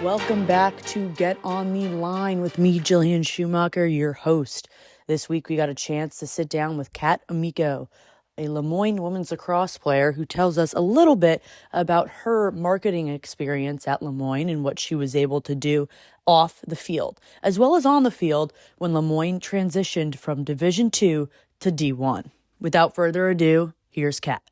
Welcome back to Get on the Line with me, Jillian Schumacher, your host. This week we got a chance to sit down with Kat Amico, a Moyne women's lacrosse player who tells us a little bit about her marketing experience at Moyne and what she was able to do off the field, as well as on the field when Moyne transitioned from Division II to D1. Without further ado, here's Kat.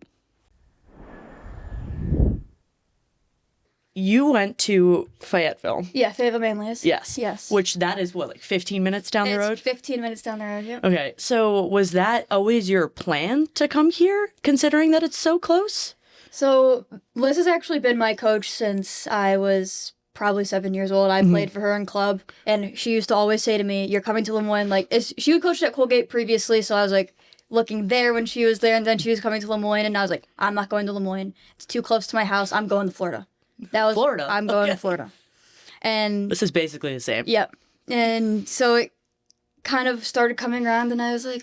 You went to Fayetteville. Yeah, Fayetteville mainly is. Yes. Which that is what, like 15 minutes down the road? It's 15 minutes down the road, yeah. Okay, so was that always your plan to come here, considering that it's so close? So Liz has actually been my coach since I was probably 7 years old. I played for her in club, and she used to always say to me, "You're coming to Lemoyne." Like, she had coached at Colgate previously, so I was like looking there when she was there, and then she was coming to Lemoyne, and I was like, "I'm not going to Lemoyne. It's too close to my house. I'm going to Florida." That was Florida? I'm going to Florida. And this is basically the same. Yep. And so it kind of started coming around, and I was like,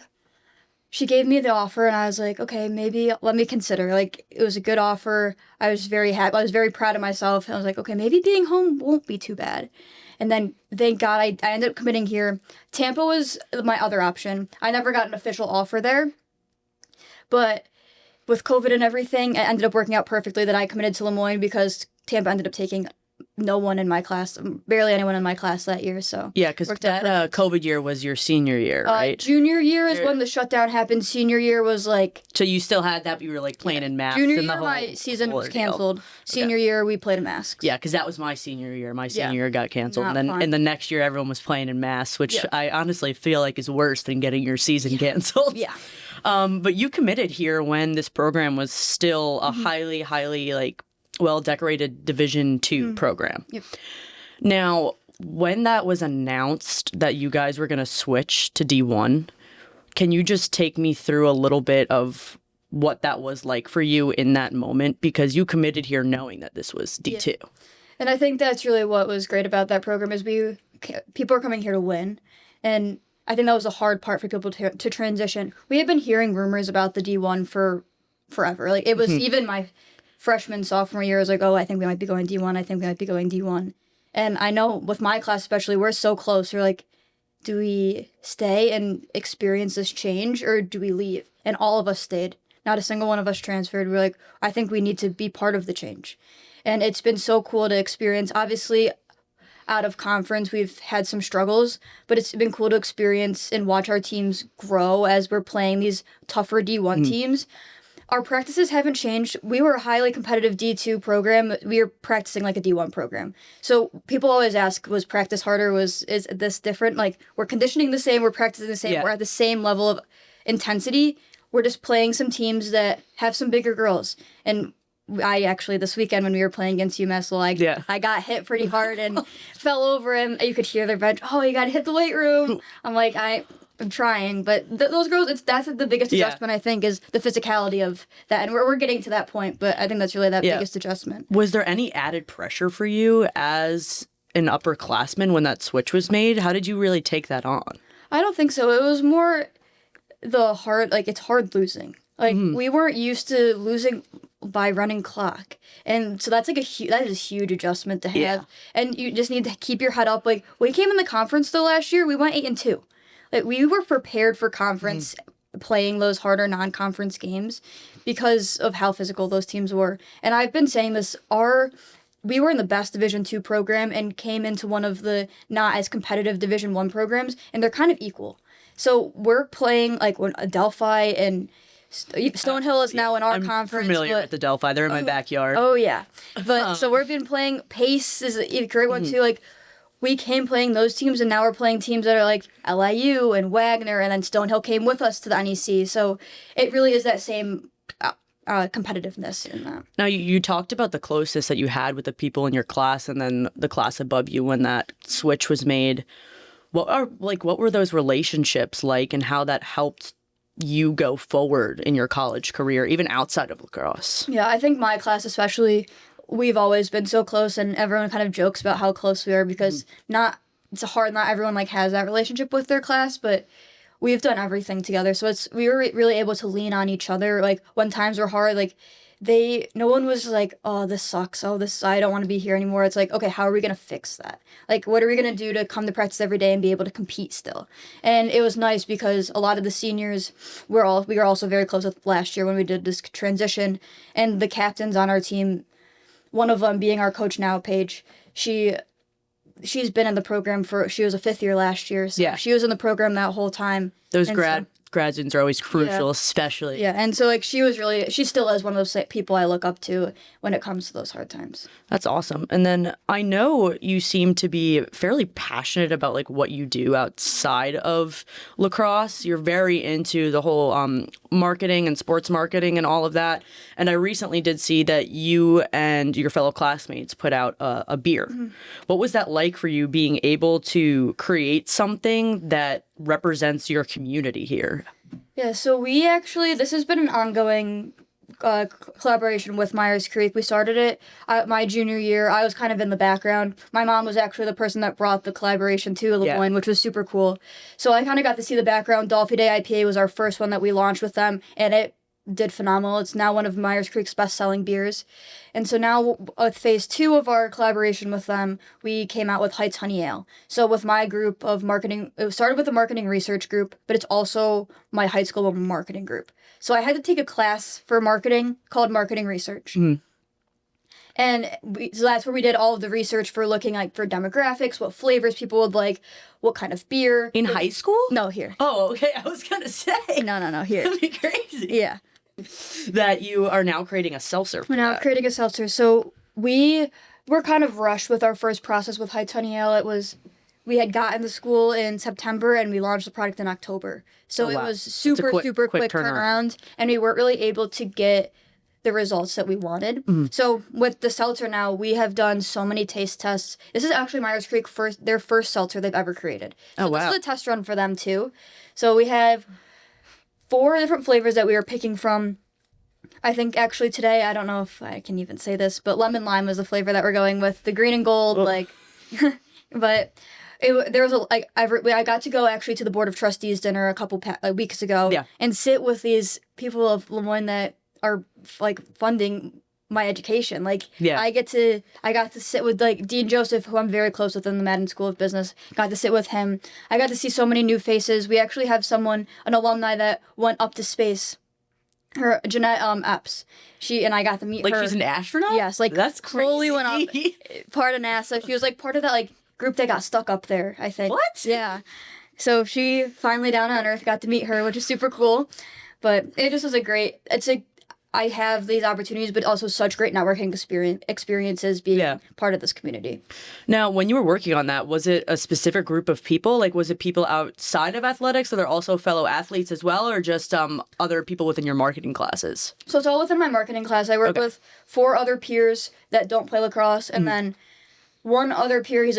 she gave me the offer, and I was like, okay, maybe let me consider. Like, it was a good offer. I was very happy. I was very proud of myself. And I was like, okay, maybe being home won't be too bad. And then, thank God, I ended up committing here. Tampa was my other option. I never got an official offer there. But with COVID and everything, it ended up working out perfectly that I committed to Lemoyne because Tampa ended up taking no one in my class, barely anyone in my class that year. So yeah, because that COVID year was your senior year, right? Junior year is when the shutdown happened. Senior year was like... So you still had that, but you were like playing in masks. Junior and year, my season was canceled. Senior year, we played in masks. Yeah, because that was my senior year. My senior year got canceled. And then in the next year, everyone was playing in masks, which I honestly feel like is worse than getting your season canceled. Yeah. But you committed here when this program was still a highly, like, well-decorated Division II program. Yep. Now, when that was announced that you guys were going to switch to D1, can you just take me through a little bit of what that was like for you in that moment? Because you committed here knowing that this was D2. Yeah. And I think that's really what was great about that program is people are coming here to win. And I think that was a hard part for people to transition. We had been hearing rumors about the D1 for forever. Like, it was even my freshman, sophomore year, I was like, oh, I think we might be going D1. I think we might be going D1. And I know with my class especially, we're so close. We're like, do we stay and experience this change or do we leave? And all of us stayed. Not a single one of us transferred. We're like, I think we need to be part of the change. And it's been so cool to experience. Obviously, out of conference, we've had some struggles, but it's been cool to experience and watch our teams grow as we're playing these tougher D1 teams. Our practices haven't changed. We were a highly competitive D2 program. We are practicing like a D1 program. So people always ask, was practice harder? Is this different? Like, we're conditioning the same. We're practicing the same. Yeah. We're at the same level of intensity. We're just playing some teams that have some bigger girls. And I actually, this weekend when we were playing against UMass, I got hit pretty hard and fell over, and you could hear their bench, oh, you got to hit the weight room. I'm like, I'm trying, but those girls, that's the biggest adjustment, I think, is the physicality of that. And we're getting to that point, but I think that's really that biggest adjustment. Was there any added pressure for you as an upperclassman when that switch was made? How did you really take that on? I don't think so. It was more it's hard losing. Like, we weren't used to losing by running clock. And so that's like that is a huge adjustment to have. Yeah. And you just need to keep your head up. Like, we came in the conference though last year, we went 8-2. Like, we were prepared for conference playing those harder non-conference games because of how physical those teams were. And I've been saying this, we were in the best Division II program and came into one of the not as competitive Division I programs, and they're kind of equal. So we're playing like when Adelphi and Stonehill is now in our conference. I'm familiar with the Adelphi. They're in my backyard. Oh, yeah. But so we've been playing Pace is a great one too. Like, we came playing those teams, and now we're playing teams that are like LIU and Wagner, and then Stonehill came with us to the NEC. So it really is that same competitiveness in that. Now, you talked about the closeness that you had with the people in your class and then the class above you when that switch was made. What were those relationships like, and how that helped you go forward in your college career, even outside of lacrosse? Yeah, I think my class especially, we've always been so close, and everyone kind of jokes about how close we are because not everyone like has that relationship with their class, but we've done everything together. So we were really able to lean on each other. Like, when times were hard, like no one was like, oh, this sucks. Oh, I don't want to be here anymore. It's like, okay, how are we going to fix that? Like, what are we going to do to come to practice every day and be able to compete still? And it was nice because a lot of the seniors we were also very close with last year when we did this transition, and the captains on our team, one of them being our coach now, Paige, she's been in the program she was a 5th year last year. So she was in the program that whole time. Those grad students are always crucial, especially. Yeah, and so like she still is one of those people I look up to when it comes to those hard times. That's awesome. And then I know you seem to be fairly passionate about like what you do outside of lacrosse. You're very into the whole marketing and sports marketing and all of that. And I recently did see that you and your fellow classmates put out a beer. Mm-hmm. What was that like for you, being able to create something that represents your community here? Yeah, so this has been an ongoing collaboration with Myers Creek. We started it my junior year. I was kind of in the background. My mom was actually the person that brought the collaboration to Lemoyne, which was super cool. So I kind of got to see the background. Dolphy Day IPA was our first one that we launched with them, and it did phenomenal. It's now one of Myers Creek's best-selling beers. And so now with phase 2 of our collaboration with them, we came out with Heights Honey Ale. So with my group of marketing, it started with a marketing research group, but it's also my high school marketing group. So I had to take a class for marketing called marketing research. Mm-hmm. And so that's where we did all of the research for looking like for demographics, what flavors people would like, what kind of beer. In high school? No, here. Oh, okay. I was going to say. No, here. That'd be crazy. Yeah. That you are now creating a seltzer. We're now creating a seltzer. So we were kind of rushed with our first process with Heights Honey Ale. We had gotten the school in September and we launched the product in October. So it was super quick turnaround, and we weren't really able to get the results that we wanted. Mm-hmm. So with the seltzer now, we have done so many taste tests. This is actually Myers Creek their first seltzer they've ever created. So this is a test run for them too. So we have 4 different flavors that we were picking from. I think actually today, I don't know if I can even say this, but lemon lime was the flavor that we're going with. The green and gold, but I got to go actually to the Board of Trustees dinner a couple weeks ago and sit with these people of Lemoyne that are like funding my education. I got to sit with like Dean Joseph, who I'm very close with in the Madden School of Business. Got to sit with him. I got to see so many new faces. We actually have an alumni that went up to space. Her Jeanette Epps. I got to meet her. Like she's an astronaut? Yes, that's crazy. Fully went up, part of NASA. She was like part of that like group that got stuck up there, I think. What? Yeah. So she finally down on Earth, got to meet her, which is super cool. But it just was I have these opportunities, but also such great networking experiences being part of this community. Now, when you were working on that, was it a specific group of people? Like, was it people outside of athletics? Are there also fellow athletes as well, or just other people within your marketing classes? So it's all within my marketing class. I work with 4 other peers that don't play lacrosse, and then one other peer, he's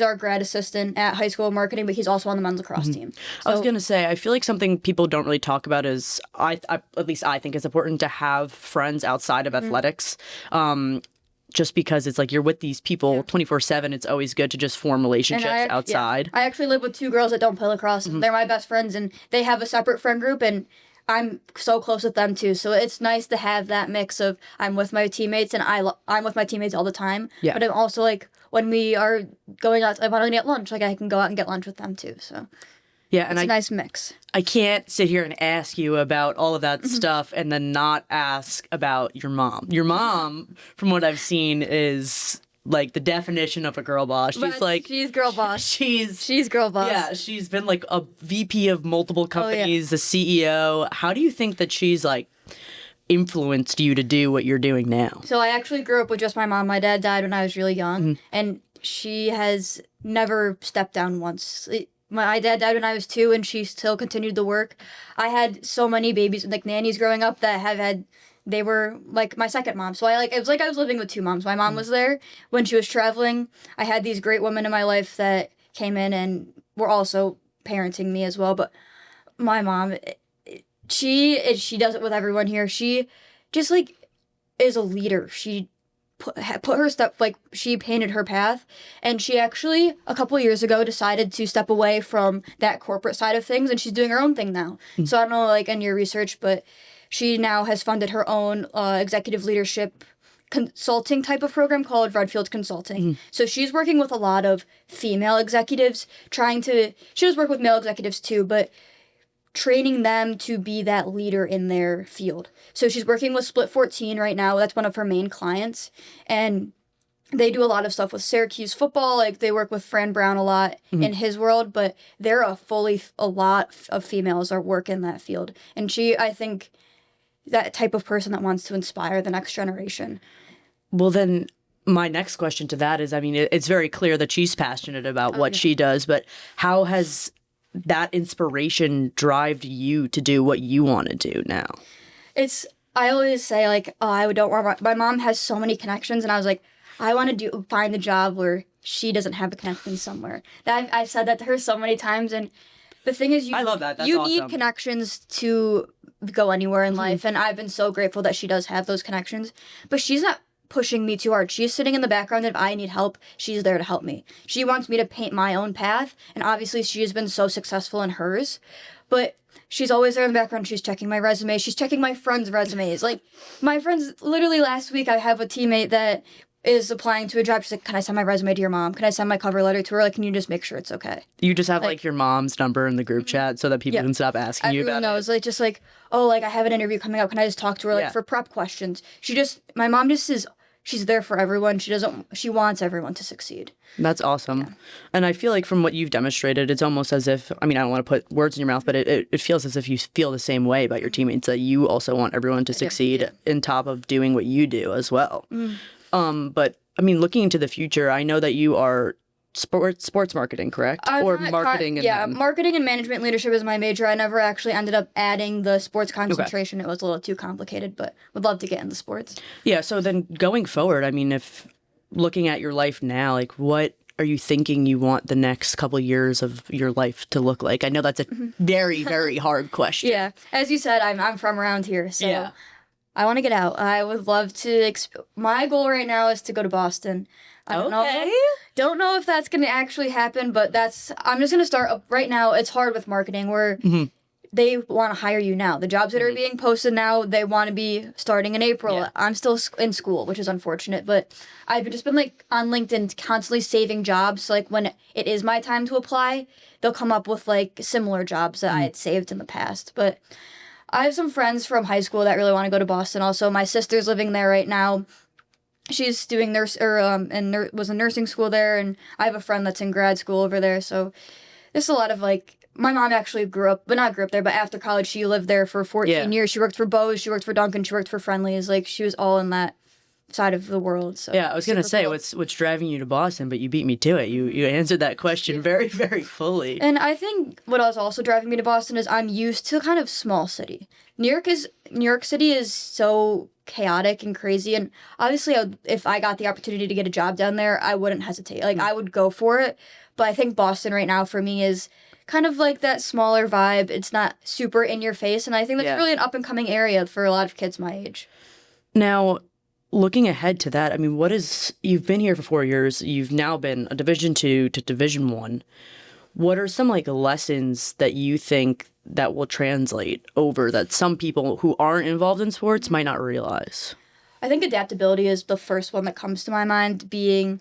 our grad assistant at high school marketing, but he's also on the men's lacrosse team. So, I was going to say, I feel like something people don't really talk about is, at least I think it's important to have friends outside of athletics. Just because it's like you're with these people 24/7, it's always good to just form relationships outside. I actually live with 2 girls that don't play lacrosse. Mm-hmm. They're my best friends, and they have a separate friend group, and I'm so close with them too. So it's nice to have that mix of I'm with my teammates, and I'm with my teammates all the time. Yeah. But I'm also like, when we are going out, if I want to get lunch, like I can go out and get lunch with them too. So and it's a nice mix. I can't sit here and ask you about all of that stuff and then not ask about your mom. Your mom, from what I've seen, is like the definition of a girl boss. She's girl boss. She's girl boss. Yeah, she's been like a VP of multiple companies, the CEO. How do you think that she's like influenced you to do what you're doing now? So I actually grew up with just my mom. My dad died when I was really young, and she has never stepped down once. My dad died when I was 2, and she still continued to work. I had so many babies, like nannies growing up, that they were like my second mom. So it was like I was living with 2 moms. My mom was there when she was traveling. I had these great women in my life that came in and were also parenting me as well. But my mom, she does it with everyone here. She just is a leader. She put her step, she painted her path, and she actually a couple of years ago decided to step away from that corporate side of things, and she's doing her own thing now. So I don't know in your research, but she now has funded her own executive leadership consulting type of program called Redfield Consulting. So she's working with a lot of female executives, she does work with male executives too, but training them to be that leader in their field. So she's working with Split 14 right now. That's one of her main clients. And they do a lot of stuff with Syracuse football. Like, they work with Fran Brown a lot in his world, but there are a lot of females are work in that field. And I think, that type of person that wants to inspire the next generation. Well, then my next question to that is, I mean, it's very clear that she's passionate about what she does, but how has that inspiration driven you to do what you want to do now? I always say, like, oh, I don't want my mom has so many connections, and I was like, I want to find the job where she doesn't have a connection somewhere. I've said that to her so many times, and the thing is, I love that. That's you awesome. need connections to go anywhere in life, and I've been so grateful that she does have those connections. But she's not pushing me too hard. She's sitting in the background, and if I need help, she's there to help me. She wants me to paint my own path, and obviously she has been so successful in hers. But she's always there in the background. She's checking my resume. She's checking my friends' resumes. Like, my friends, literally last week, I have a teammate that is applying to a job. She's like, can I send my resume to your mom? Can I send my cover letter to her? Like, can you just make sure it's okay? You just have, like your mom's number in the group chat so that people can stop asking you about Everyone knows. Like, just like, oh, like, I have an interview coming up. Can I just talk to her, like, for prep questions? My mom just is, she's there for everyone. She wants everyone to succeed. That's awesome. Yeah. And I feel like from what you've demonstrated, it's almost as if, I mean, I don't want to put words in your mouth, but it feels as if you feel the same way about your teammates, that you also want everyone to succeed in top of doing what you do as well. But I mean, looking into the future, I know that you are sports marketing, correct? Marketing and marketing and management leadership is my major. I never actually ended up adding the sports concentration. It was a little too complicated, but would love to get into sports. Yeah, so then going forward, I mean, if looking at your life now, like, what are you thinking you want the next couple of years of your life to look like? I know that's a very, very hard question. Yeah, as you said, I'm from around here, so I want to get out. I would love to. My goal right now is to go to Boston. I don't know if that's going to actually happen, but I'm just going to start right now. It's hard with marketing where they want to hire you now. The jobs that are being posted now, they want to be starting in April. Yeah. I'm still in school, which is unfortunate, but I've just been like on LinkedIn constantly saving jobs. So, like, when it is my time to apply, they'll come up with like similar jobs that I had saved in the past. But I have some friends from high school that really want to go to Boston. Also, my sister's living there right now. She's doing was in nursing school there, and I have a friend that's in grad school over there. So there's a lot of like, my mom actually grew up there, but after college she lived there for 14 years. She worked for Bose, she worked for Dunkin', she worked for Friendly's. Like, she was all in that side of the world. So yeah, I was gonna say, cool. What's driving you to Boston, but you beat me to it. You answered that question very, very fully. And I think what was also driving me to Boston is I'm used to kind of small city. New York City is so chaotic and crazy, and obviously if I got the opportunity to get a job down there, I wouldn't hesitate. Like, I would go for it. But I think Boston right now for me is kind of like that smaller vibe. It's not super in your face, and I think that's really an up and coming area for a lot of kids my age. Now, looking ahead to that, I mean, you've been here for 4 years. You've now been a Division II to Division I. What are some like lessons that you think that will translate over that some people who aren't involved in sports might not realize? I think adaptability is the first one that comes to my mind. We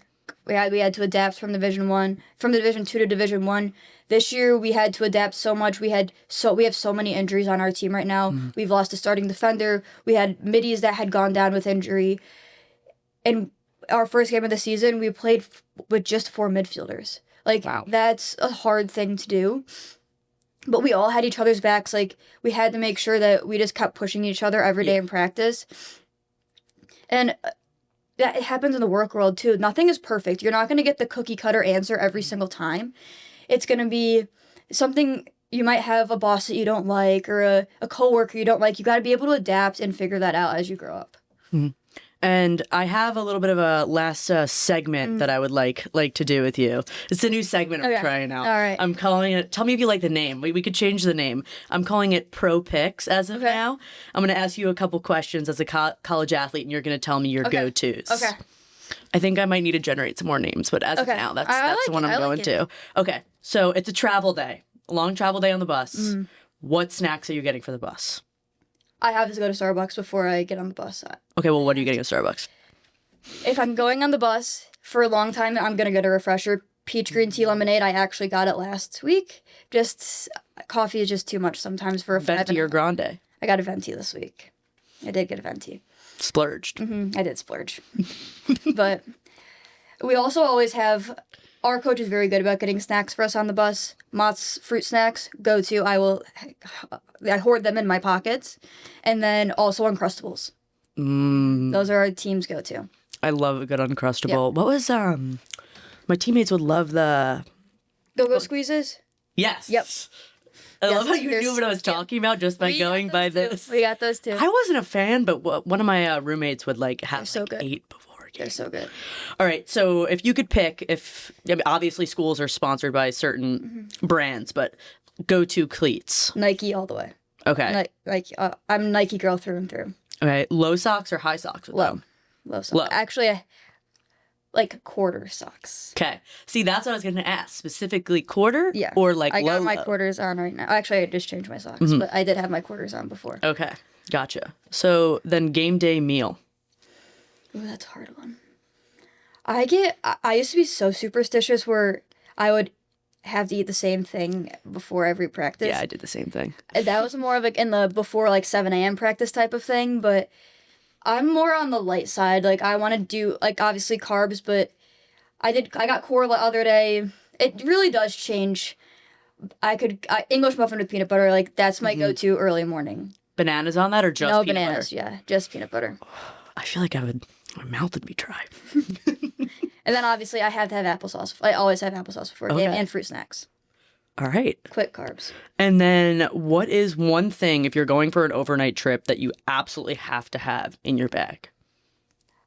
had to adapt from Division II to Division I. This year we had to adapt so much. We have so many injuries on our team right now. We've lost a starting defender. We had middies that had gone down with injury. And our first game of the season, we played with just 4 midfielders. Like, wow. That's a hard thing to do. But we all had each other's backs. Like, we had to make sure that we just kept pushing each other every day in practice. And that it happens in the work world too. Nothing is perfect. You're not going to get the cookie cutter answer every single time. It's going to be something. You might have a boss that you don't like, or a coworker you don't like. You got to be able to adapt and figure that out as you grow up. Mm-hmm. And I have a little bit of a last segment that I would like to do with you. It's a new segment I'm trying out. All right. I'm calling it, tell me if you like the name. We could change the name. I'm calling it Pro Picks as of now. I'm going to ask you a couple questions as a college athlete, and you're going to tell me your go-tos. Okay. I think I might need to generate some more names, but as of now, that's the one I'm going to. Okay, so it's a travel day, a long travel day on the bus. What snacks are you getting for the bus? I have to go to Starbucks before I get on the bus. Okay, well, what are you getting at Starbucks? If I'm going on the bus for a long time, I'm gonna get a refresher. Peach green tea lemonade. I actually got it last week. Just coffee is just too much sometimes for a Venti or grande? I got a venti this week. I did get a venti. Splurged. I did splurge. But we also always have, our coach is very good about getting snacks for us on the bus. Mott's fruit snacks, go to. I hoard them in my pockets. And then also Uncrustables. Those are our team's go to. I love a good Uncrustable. Yep. What was, my teammates would love the... Go-Go Squeezes? Yes. Yep. I love how you knew what I was talking about just by going by this. We got those too. I wasn't a fan, but one of my roommates would like have so like good. 8 before. They're so good. All right, so if you could pick, obviously schools are sponsored by certain brands, but go-to cleats. Nike all the way. Okay. I'm a Nike girl through and through. Okay, low socks or high socks? Low socks. Low. Actually, like quarter socks. Okay. See, that's what I was going to ask. Specifically quarter? Yeah. Or like I got my low? quarters on right now. Actually, I just changed my socks, but I did have my quarters on before. Okay. Gotcha. So then game day meal. Ooh, that's a hard one. I used to be so superstitious where I would have to eat the same thing before every practice. Yeah, I did the same thing. That was more of like in the before like 7 a.m. practice type of thing, but I'm more on the light side. Like I want to do like obviously carbs, but I got core the other day. It really does change. English muffin with peanut butter, like that's my go-to early morning. Bananas on that or just no peanut bananas, butter? Yeah, just peanut butter. I feel like my mouth would be dry. And then obviously I have to have applesauce. I always have applesauce before a game and fruit snacks. All right. Quick carbs. And then what is one thing, if you're going for an overnight trip, that you absolutely have to have in your bag?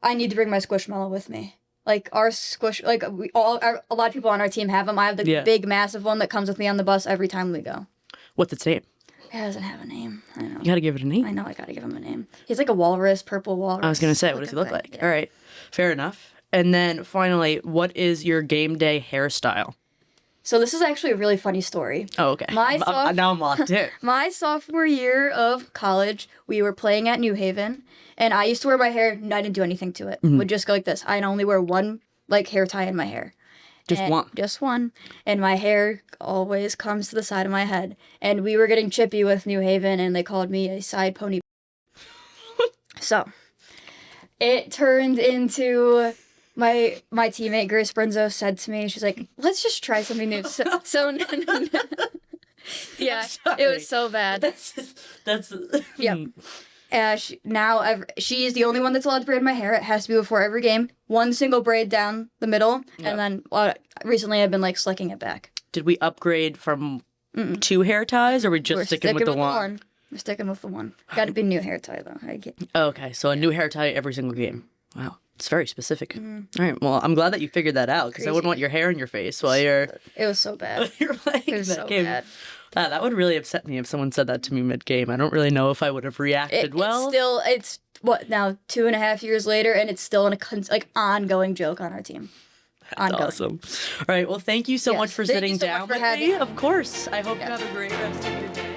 I need to bring my Squishmallow with me. Like our squish, like a lot of people on our team have them. I have the big, massive one that comes with me on the bus every time we go. What's its name? It doesn't have a name. I know. You gotta give it a name. I know. I gotta give him a name. He's like a walrus, purple walrus. I was gonna say, what does he look like? Yeah. All right, fair enough. And then finally, what is your game day hairstyle? So this is actually a really funny story. Oh, okay. Now I'm locked in. My sophomore year of college, we were playing at New Haven, and I used to wear my hair. And I didn't do anything to it. Would just go like this. I'd only wear one like hair tie in my hair. Just one. And my hair always comes to the side of my head. And we were getting chippy with New Haven, and they called me a side pony. So it turned into my teammate Grace Brenzo said to me, she's like, "Let's just try something new." Yeah, it was so bad. That's yeah. She is the only one that's allowed to braid my hair. It has to be before every game. One single braid down the middle, and then recently I've been like slicking it back. Did we upgrade from 2 hair ties, or are we just sticking with the one? We're sticking with the one. Got to be new hair tie though. Okay, so a new hair tie every single game. Wow, it's very specific. All right, well, I'm glad that you figured that out because I wouldn't want your hair in your face while you're. It was so bad. You're playing it was that so game. bad. That would really upset me if someone said that to me mid-game. I don't really know if I would have reacted well. It's what now 2.5 years later, and it's still an ongoing joke on our team. That's awesome. All right, well, thank you so much for sitting down with me. Of course. I hope you have a great rest of your day.